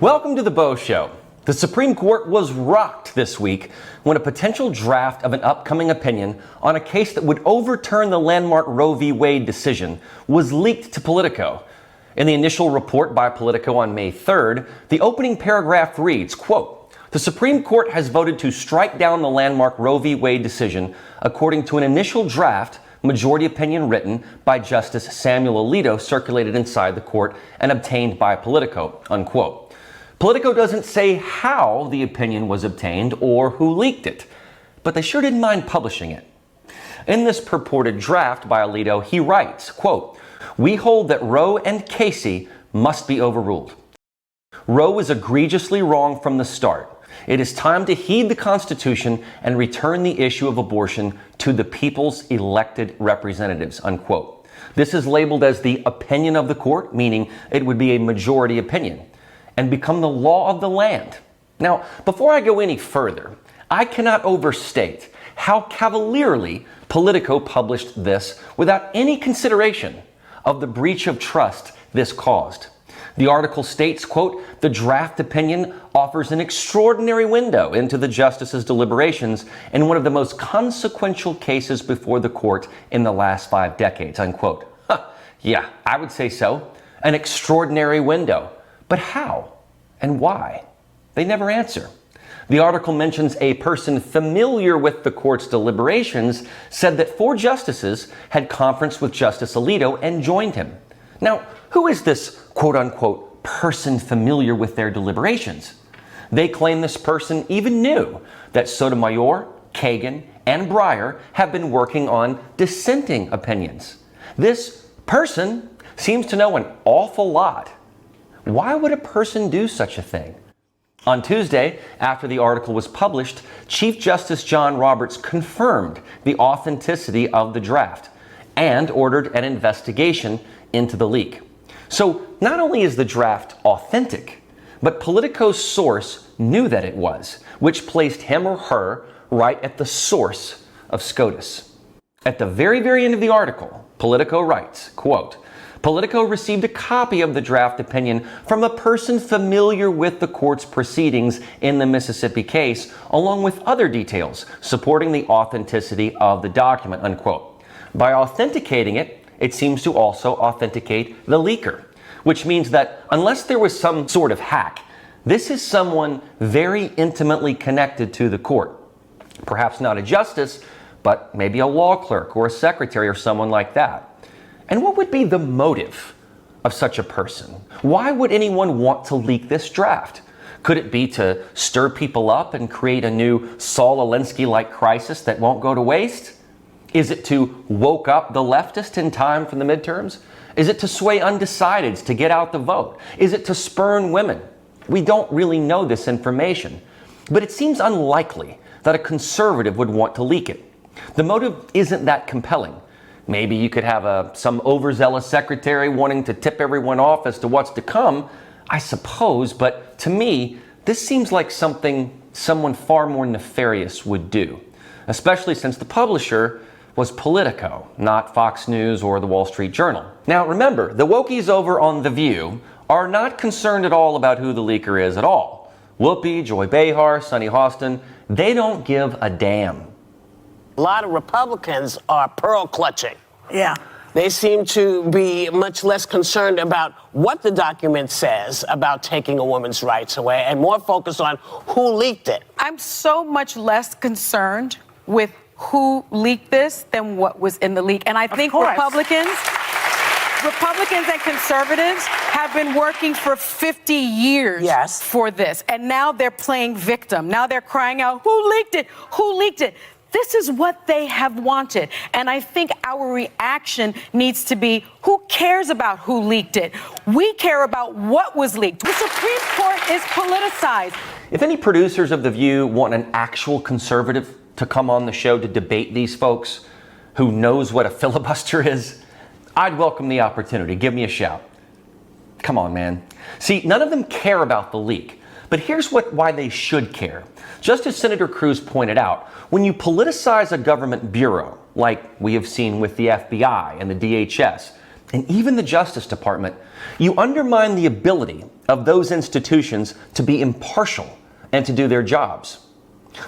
Welcome to the Beau Show. The Supreme Court was rocked this week when a potential draft of an upcoming opinion on a case that would overturn the landmark Roe v. Wade decision was leaked to Politico. In the initial report by Politico on May 3rd, the opening paragraph reads, quote, "The Supreme Court has voted to strike down the landmark Roe v. Wade decision according to an initial draft majority opinion written by Justice Samuel Alito circulated inside the court and obtained by Politico," unquote. Politico doesn't say how the opinion was obtained or who leaked it, but they sure didn't mind publishing it. In this purported draft by Alito, he writes, quote, "We hold that Roe and Casey must be overruled. Roe is egregiously wrong from the start. It is time to heed the Constitution and return the issue of abortion to the people's elected representatives," unquote. This is labeled as the opinion of the court, meaning it would be a majority opinion, and become the law of the land. Now, before I go any further, I cannot overstate how cavalierly Politico published this without any consideration of the breach of trust this caused. The article states, quote, "The draft opinion offers an extraordinary window into the justice's deliberations in one of the most consequential cases before the court in the last 5 decades," unquote. Yeah, I would say so. An extraordinary window. But how and why? They never answer. The article mentions a person familiar with the court's deliberations said that 4 justices had conference with Justice Alito and joined him. Now, who is this quote-unquote person familiar with their deliberations? They claim this person even knew that Sotomayor, Kagan, and Breyer have been working on dissenting opinions. This person seems to know an awful lot. Why would a person do such a thing? On Tuesday, after the article was published, Chief Justice John Roberts confirmed the authenticity of the draft and ordered an investigation into the leak. So not only is the draft authentic, but Politico's source knew that it was, which placed him or her right at the source of SCOTUS. At the very end of the article, Politico writes, quote, "Politico received a copy of the draft opinion from a person familiar with the court's proceedings in the Mississippi case, along with other details supporting the authenticity of the document," unquote. By authenticating it, it seems to also authenticate the leaker, which means that unless there was some sort of hack, this is someone very intimately connected to the court. Perhaps not a justice, but maybe a law clerk or a secretary or someone like that. And what would be the motive of such a person? Why would anyone want to leak this draft? Could it be to stir people up and create a new Saul Alinsky-like crisis that won't go to waste? Is it to woke up the leftist in time for the midterms? Is it to sway undecideds to get out the vote? Is it to spurn women? We don't really know this information, but it seems unlikely that a conservative would want to leak it. The motive isn't that compelling. Maybe you could have some overzealous secretary wanting to tip everyone off as to what's to come, I suppose, but to me, this seems like something someone far more nefarious would do, especially since the publisher was Politico, not Fox News or the Wall Street Journal. Now remember, the wokies over on The View are not concerned at all about who the leaker is at all. Whoopi, Joy Behar, Sunny Hostin, they don't give a damn. A lot of Republicans are pearl clutching. Yeah. They seem to be much less concerned about what the document says about taking a woman's rights away and more focused on who leaked it. I'm so much less concerned with who leaked this than what was in the leak. And I think Republicans and conservatives have been working for 50 years for this. And now they're playing victim. Now they're crying out, who leaked it? Who leaked it? This is what they have wanted. And I think our reaction needs to be, who cares about who leaked it? We care about what was leaked. The Supreme Court is politicized. If any producers of The View want an actual conservative to come on the show to debate these folks who knows what a filibuster is, I'd welcome the opportunity. Give me a shout. Come on, man. See, none of them care about the leak. But here's why they should care. Just as Senator Cruz pointed out, when you politicize a government bureau, like we have seen with the FBI and the DHS, and even the Justice Department, you undermine the ability of those institutions to be impartial and to do their jobs.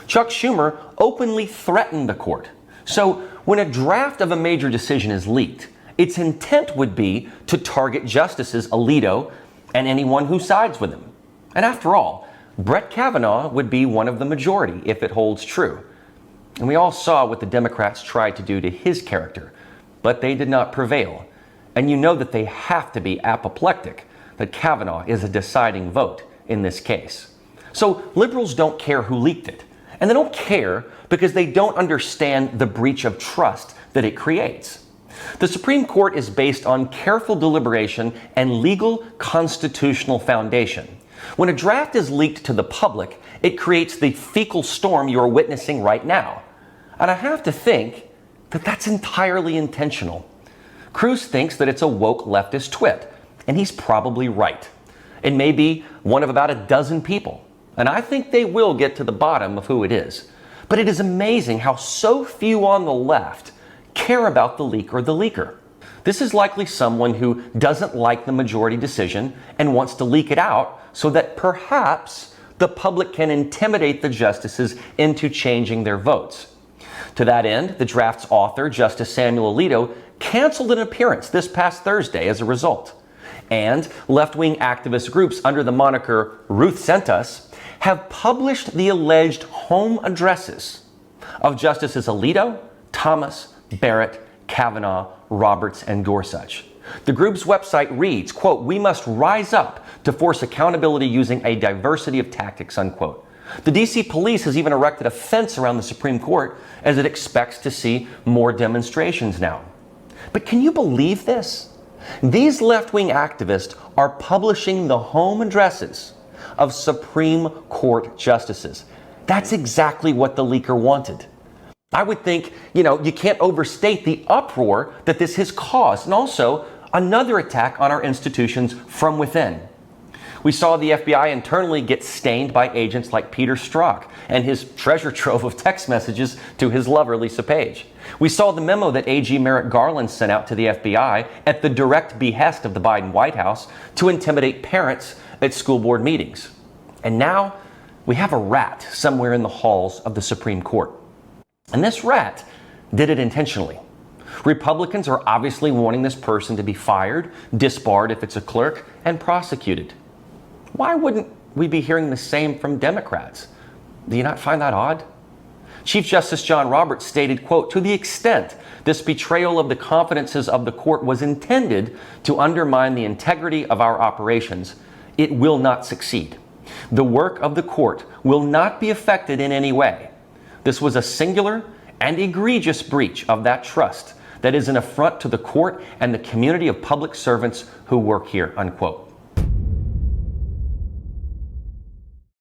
Chuck Schumer openly threatened the court. So when a draft of a major decision is leaked, its intent would be to target Justices Alito and anyone who sides with him. And after all, Brett Kavanaugh would be one of the majority if it holds true. And we all saw what the Democrats tried to do to his character, but they did not prevail. And you know that they have to be apoplectic that Kavanaugh is a deciding vote in this case. So liberals don't care who leaked it. And they don't care because they don't understand the breach of trust that it creates. The Supreme Court is based on careful deliberation and legal constitutional foundation. When a draft is leaked to the public, it creates the fecal storm you're witnessing right now. And I have to think that that's entirely intentional. Cruz thinks that it's a woke leftist twit, and he's probably right. It may be one of about a dozen people, and I think they will get to the bottom of who it is. But it is amazing how so few on the left care about the leak or the leaker. This is likely someone who doesn't like the majority decision and wants to leak it out so that perhaps the public can intimidate the justices into changing their votes. To that end, the draft's author, Justice Samuel Alito, canceled an appearance this past Thursday as a result. And left-wing activist groups under the moniker Ruth Sent Us have published the alleged home addresses of Justices Alito, Thomas, Barrett, Kavanaugh, Roberts, and Gorsuch. The group's website reads, quote, "We must rise up to force accountability using a diversity of tactics," unquote. The DC police has even erected a fence around the Supreme Court as it expects to see more demonstrations now. But can you believe this? These left-wing activists are publishing the home addresses of Supreme Court justices. That's exactly what the leaker wanted. I would think, you can't overstate the uproar that this has caused, and also another attack on our institutions from within. We saw the FBI internally get stained by agents like Peter Strzok and his treasure trove of text messages to his lover, Lisa Page. We saw the memo that AG Merrick Garland sent out to the FBI at the direct behest of the Biden White House to intimidate parents at school board meetings. And now we have a rat somewhere in the halls of the Supreme Court. And this rat did it intentionally. Republicans are obviously wanting this person to be fired, disbarred if it's a clerk, and prosecuted. Why wouldn't we be hearing the same from Democrats? Do you not find that odd? Chief Justice John Roberts stated, quote, "To the extent this betrayal of the confidences of the court was intended to undermine the integrity of our operations, it will not succeed. The work of the court will not be affected in any way. This was a singular and egregious breach of that trust that is an affront to the court and the community of public servants who work here," unquote.